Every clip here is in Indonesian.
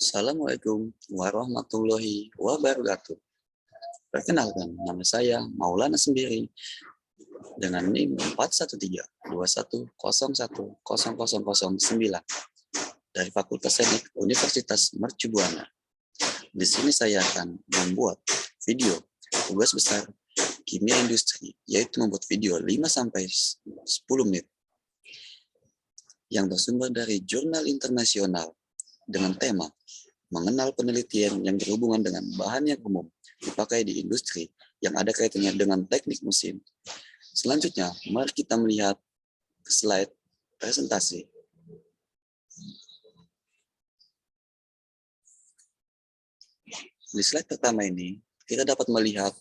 Assalamualaikum warahmatullahi wabarakatuh. Perkenalkan, nama saya Maulana Sendiri dengan NIM 41321010009 dari Fakultas Teknik Universitas Mercu Buana. Di sini saya akan membuat video tugas besar kimia industri, yaitu membuat video 5-10 menit yang bersumber dari jurnal internasional dengan tema mengenal penelitian yang berhubungan dengan bahan yang umum dipakai di industri yang ada kaitannya dengan teknik mesin. Selanjutnya, mari kita melihat slide presentasi. Di slide pertama ini, kita dapat melihat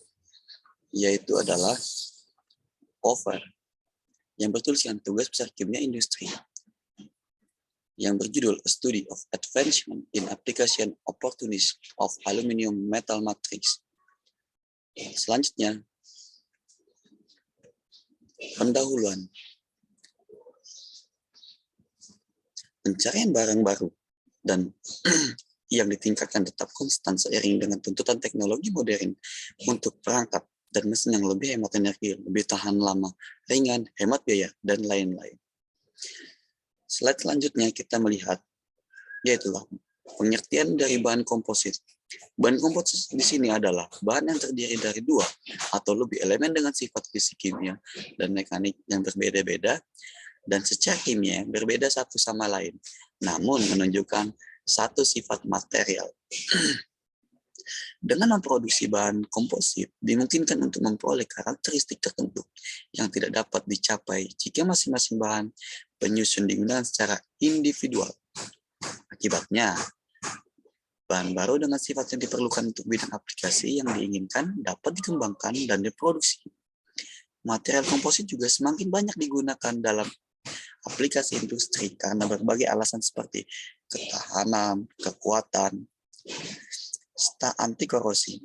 yaitu adalah cover yang bertuliskan tugas besar kimia industri yang berjudul A Study of Advancement in Application Opportunities of Aluminium Metal Matrix. Selanjutnya, pendahuluan. Pencarian barang baru dan yang ditingkatkan tetap konstan seiring dengan tuntutan teknologi modern untuk perangkat dan mesin yang lebih hemat energi, lebih tahan lama, ringan, hemat biaya, dan lain-lain. Slide selanjutnya kita melihat, yaitu pengertian dari bahan komposit. Bahan komposit di sini adalah bahan yang terdiri dari 2 atau lebih elemen dengan sifat fisik kimia dan mekanik yang berbeda-beda, dan secara kimia berbeda satu sama lain, namun menunjukkan satu sifat material. Dengan memproduksi bahan komposit, dimungkinkan untuk memperoleh karakteristik tertentu yang tidak dapat dicapai jika masing-masing bahan penyusun digunakan secara individual. Akibatnya, bahan baru dengan sifat yang diperlukan untuk bidang aplikasi yang diinginkan dapat dikembangkan dan diproduksi. Material komposit juga semakin banyak digunakan dalam aplikasi industri karena berbagai alasan seperti ketahanan, kekuatan, serta anti korosi.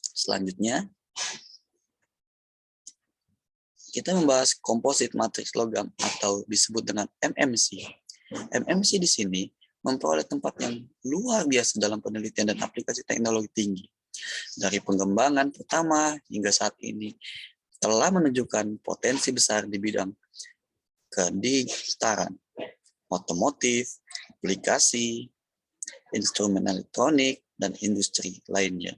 Selanjutnya, kita membahas komposit matriks logam atau disebut dengan MMC. MMC di sini memperoleh tempat yang luar biasa dalam penelitian dan aplikasi teknologi tinggi. Dari pengembangan pertama hingga saat ini telah menunjukkan potensi besar di bidang kediktaran, otomotif, aplikasi, instrumen elektronik, dan industri lainnya.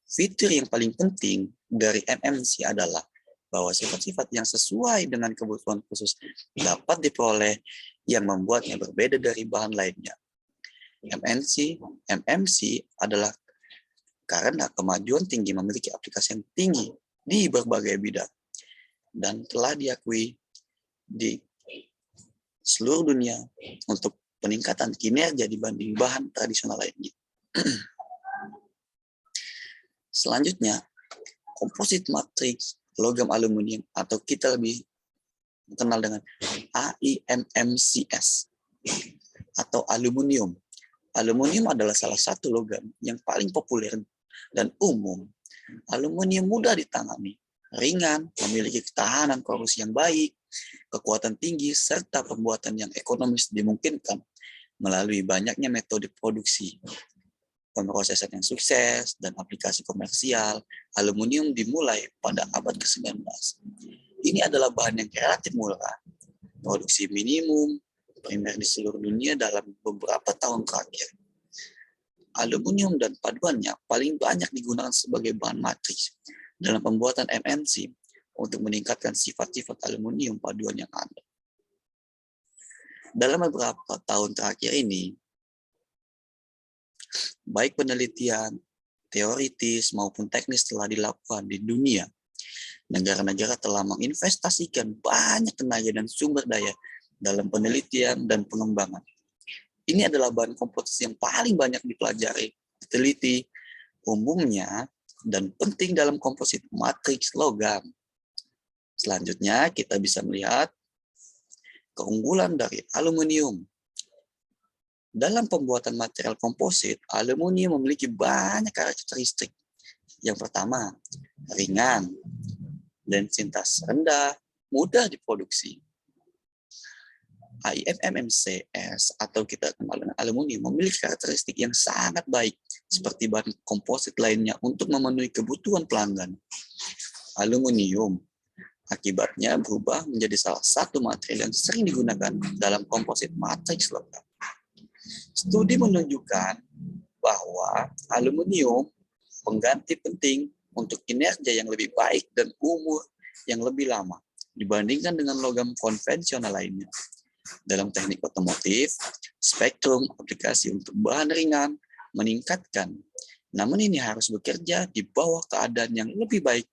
Fitur yang paling penting dari MMC adalah bahwa sifat-sifat yang sesuai dengan kebutuhan khusus dapat diperoleh yang membuatnya berbeda dari bahan lainnya. MMC adalah karena kemajuan tinggi memiliki aplikasi yang tinggi di berbagai bidang dan telah diakui di seluruh dunia untuk peningkatan kinerja dibanding bahan tradisional lainnya. Selanjutnya, komposit matriks logam aluminium atau kita lebih kenal dengan AIMMCS atau aluminium. Aluminium adalah salah satu logam yang paling populer dan umum. Aluminium mudah ditangani, ringan, memiliki ketahanan korosi yang baik, kekuatan tinggi, serta pembuatan yang ekonomis dimungkinkan melalui banyaknya metode produksi. Pemrosesan yang sukses dan aplikasi komersial, aluminium dimulai pada abad ke-19. Ini adalah bahan yang relatif murah, produksi minimum, primer di seluruh dunia dalam beberapa tahun terakhir. Aluminium dan paduannya paling banyak digunakan sebagai bahan matriks dalam pembuatan MMC untuk meningkatkan sifat-sifat aluminium paduan yang ada. Dalam beberapa tahun terakhir ini, baik penelitian teoritis maupun teknis telah dilakukan di dunia. Negara-negara telah menginvestasikan banyak tenaga dan sumber daya dalam penelitian dan pengembangan. Ini adalah bahan komposit yang paling banyak dipelajari, diteliti umumnya, dan penting dalam komposit matriks logam. Selanjutnya, kita bisa melihat keunggulan dari aluminium. Dalam pembuatan material komposit, aluminium memiliki banyak karakteristik. Yang pertama, ringan, densitas rendah, mudah diproduksi. AIMMCS atau kita kenal dengan aluminium memiliki karakteristik yang sangat baik seperti bahan komposit lainnya untuk memenuhi kebutuhan pelanggan. Aluminium akibatnya berubah menjadi salah satu material yang sering digunakan dalam komposit matriks logam. Studi menunjukkan bahwa aluminium pengganti penting untuk kinerja yang lebih baik dan umur yang lebih lama dibandingkan dengan logam konvensional lainnya. Dalam teknik otomotif, spektrum aplikasi untuk bahan ringan meningkatkan. Namun ini harus bekerja di bawah keadaan yang lebih baik,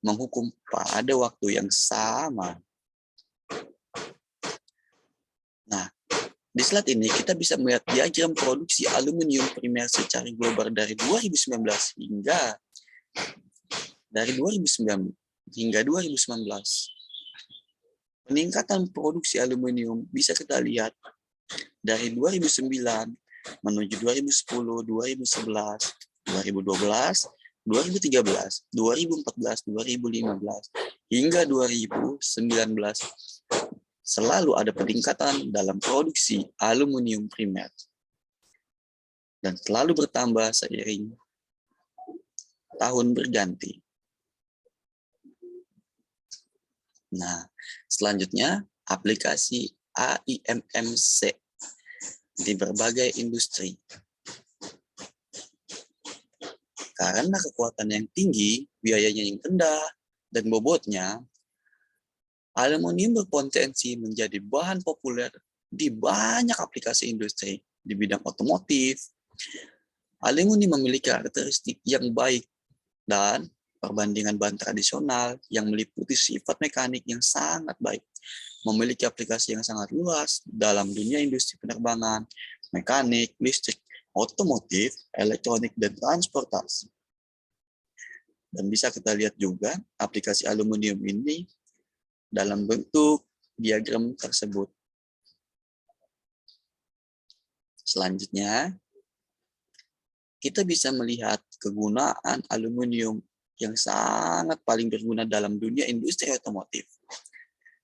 menghukum pada waktu yang sama. Nah, di slide ini kita bisa melihat diagram produksi aluminium primer secara global dari 2019 hingga 2019. Peningkatan produksi aluminium bisa kita lihat dari 2009 menuju 2010, 2011, 2012, 2013, 2014, 2015, hingga 2019. Selalu ada peningkatan dalam produksi aluminium primer. Dan selalu bertambah seiring tahun berganti. Nah, selanjutnya aplikasi AIMMC di berbagai industri. Karena kekuatan yang tinggi, biayanya yang rendah, dan bobotnya, aluminium berpotensi menjadi bahan populer di banyak aplikasi industri di bidang otomotif. Aluminium memiliki karakteristik yang baik dan perbandingan bahan tradisional yang meliputi sifat mekanik yang sangat baik, memiliki aplikasi yang sangat luas dalam dunia industri penerbangan, mekanik, listrik, otomotif, elektronik, dan transportasi. Dan bisa kita lihat juga aplikasi aluminium ini dalam bentuk diagram tersebut. Selanjutnya, kita bisa melihat kegunaan aluminium yang sangat paling berguna dalam dunia industri otomotif.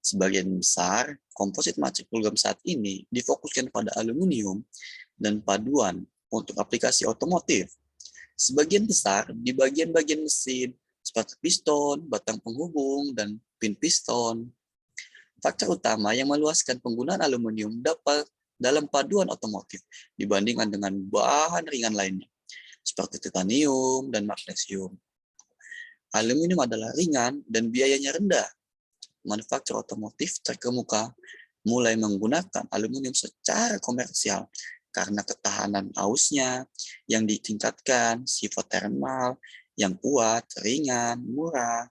Sebagian besar komposit matriks logam saat ini difokuskan pada aluminium dan paduan untuk aplikasi otomotif. Sebagian besar di bagian-bagian mesin seperti piston, batang penghubung, dan pin piston. Faktor utama yang meluaskan penggunaan aluminium dapat dalam paduan otomotif dibandingkan dengan bahan ringan lainnya, seperti titanium dan magnesium. Aluminium adalah ringan dan biayanya rendah. Manufaktur otomotif terkemuka mulai menggunakan aluminium secara komersial karena ketahanan ausnya yang ditingkatkan, sifat termal yang kuat, ringan, murah.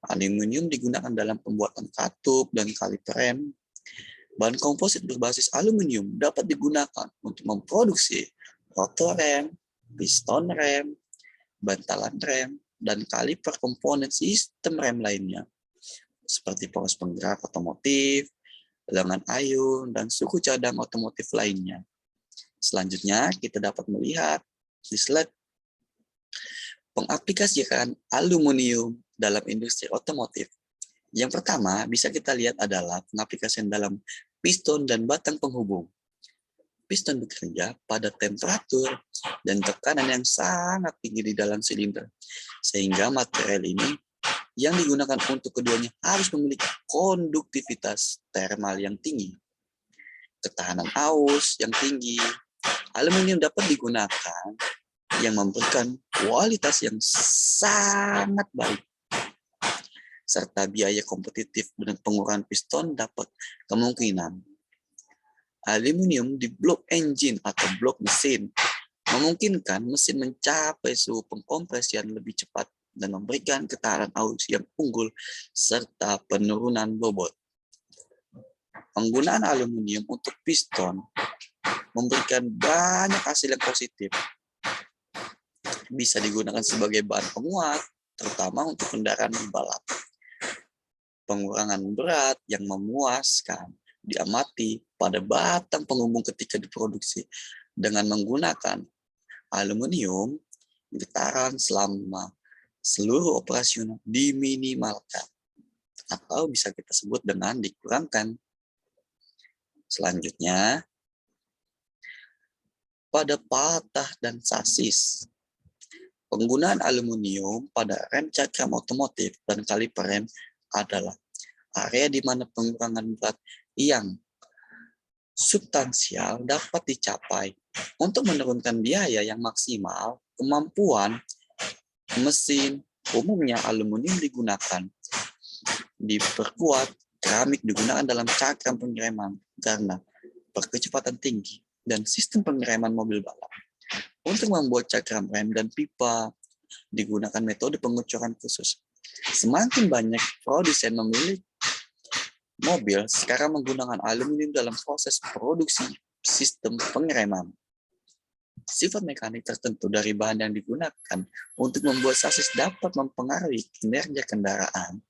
Aluminium digunakan dalam pembuatan katup dan kaliper rem. Bahan komposit berbasis aluminium dapat digunakan untuk memproduksi rotor rem, piston rem, bantalan rem, dan kaliper komponen sistem rem lainnya, seperti poros penggerak otomotif, lengan ayun, dan suku cadang otomotif lainnya. Selanjutnya, kita dapat melihat di slide pengaplikasian aluminium dalam industri otomotif. Yang pertama, bisa kita lihat adalah pengaplikasian dalam piston dan batang penghubung. Piston bekerja pada temperatur dan tekanan yang sangat tinggi di dalam silinder, sehingga material ini yang digunakan untuk keduanya harus memiliki konduktivitas termal yang tinggi, ketahanan aus yang tinggi. Aluminium dapat digunakan yang memberikan kualitas yang sangat baik, serta biaya kompetitif dan pengurangan piston dapat kemungkinan. Aluminium di blok engine atau blok mesin memungkinkan mesin mencapai suhu pengkompresian lebih cepat dan memberikan ketahanan aus yang unggul serta penurunan bobot. Penggunaan aluminium untuk piston memberikan banyak hasil yang positif. Bisa digunakan sebagai bahan penguat, terutama untuk kendaraan balap. Pengurangan berat yang memuaskan diamati pada batang penghubung ketika diproduksi dengan menggunakan aluminium. Getaran selama seluruh operasional diminimalkan atau bisa kita sebut dengan dikurangkan. Selanjutnya, pada patah dan sasis. Penggunaan aluminium pada rem cakram otomotif dan kaliper rem adalah area di mana pengurangan berat yang substansial dapat dicapai. Untuk menurunkan biaya yang maksimal, kemampuan mesin umumnya aluminium digunakan. Diperkuat, keramik digunakan dalam cakram pengereman karena berkecepatan tinggi dan sistem pengereman mobil balap. Untuk membuat cakram rem dan pipa, digunakan metode pengucuran khusus. Semakin banyak produsen memilih mobil sekarang menggunakan aluminium dalam proses produksi sistem pengereman. Sifat mekanik tertentu dari bahan yang digunakan untuk membuat sasis dapat mempengaruhi kinerja kendaraan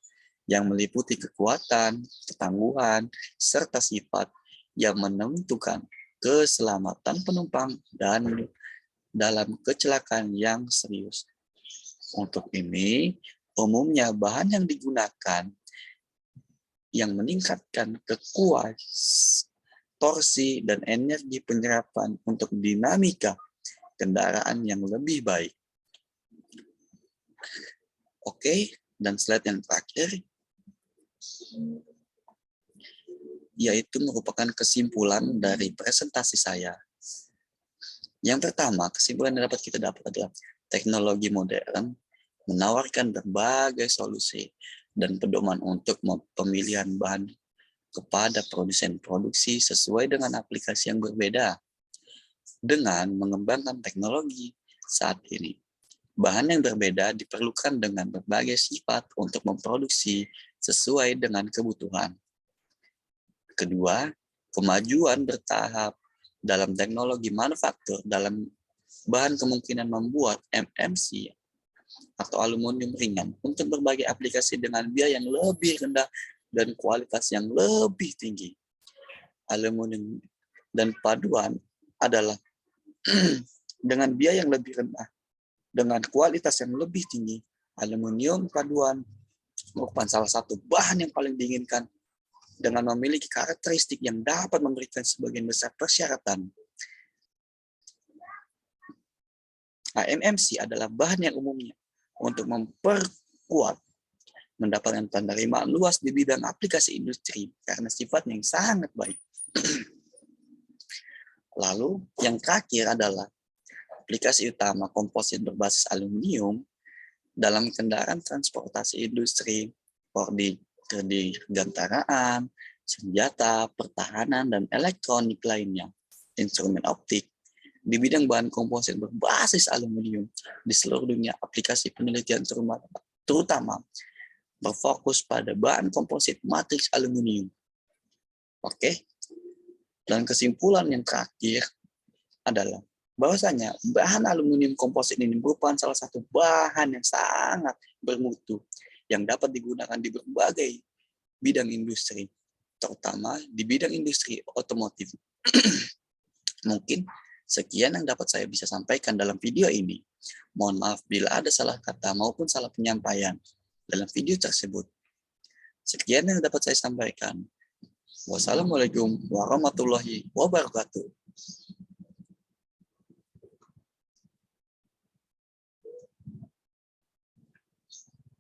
yang meliputi kekuatan, ketangguhan, serta sifat yang menentukan keselamatan penumpang dan dalam kecelakaan yang serius. Untuk ini, umumnya bahan yang digunakan yang meningkatkan kekuatan, torsi, dan energi penyerapan untuk dinamika kendaraan yang lebih baik. Oke, dan slide yang terakhir, yaitu merupakan kesimpulan dari presentasi saya. Yang pertama, kesimpulan yang dapat kita dapat adalah teknologi modern menawarkan berbagai solusi dan pedoman untuk pemilihan bahan kepada produsen produksi sesuai dengan aplikasi yang berbeda. Dengan mengembangkan teknologi saat ini, bahan yang berbeda diperlukan dengan berbagai sifat untuk memproduksi sesuai dengan kebutuhan. Kedua, kemajuan bertahap dalam teknologi manufaktur dalam bahan kemungkinan membuat MMC atau aluminium ringan untuk berbagai aplikasi dengan biaya yang lebih rendah dan kualitas yang lebih tinggi. Aluminium dan paduan adalah dengan biaya yang lebih rendah dengan kualitas yang lebih tinggi. Aluminium paduan merupakan salah satu bahan yang paling diinginkan dengan memiliki karakteristik yang dapat memberikan sebagian besar persyaratan. MMC adalah bahan yang umumnya untuk memperkuat mendapatkan penerimaan luas di bidang aplikasi industri karena sifatnya yang sangat baik. Lalu yang terakhir adalah aplikasi utama komposit berbasis aluminium dalam kendaraan transportasi industri, dirgantaraan, senjata, pertahanan, dan elektronik lainnya, instrumen optik. Di bidang bahan komposit berbasis aluminium di seluruh dunia, aplikasi penelitian terutama berfokus pada bahan komposit matriks aluminium. Oke, dan kesimpulan yang terakhir adalah bahwasanya bahan aluminium komposit ini merupakan salah satu bahan yang sangat bermutu yang dapat digunakan di berbagai bidang industri, terutama di bidang industri otomotif. Mungkin sekian yang dapat saya bisa sampaikan dalam video ini. Mohon maaf bila ada salah kata maupun salah penyampaian dalam video tersebut. Sekian yang dapat saya sampaikan. Wassalamualaikum warahmatullahi wabarakatuh.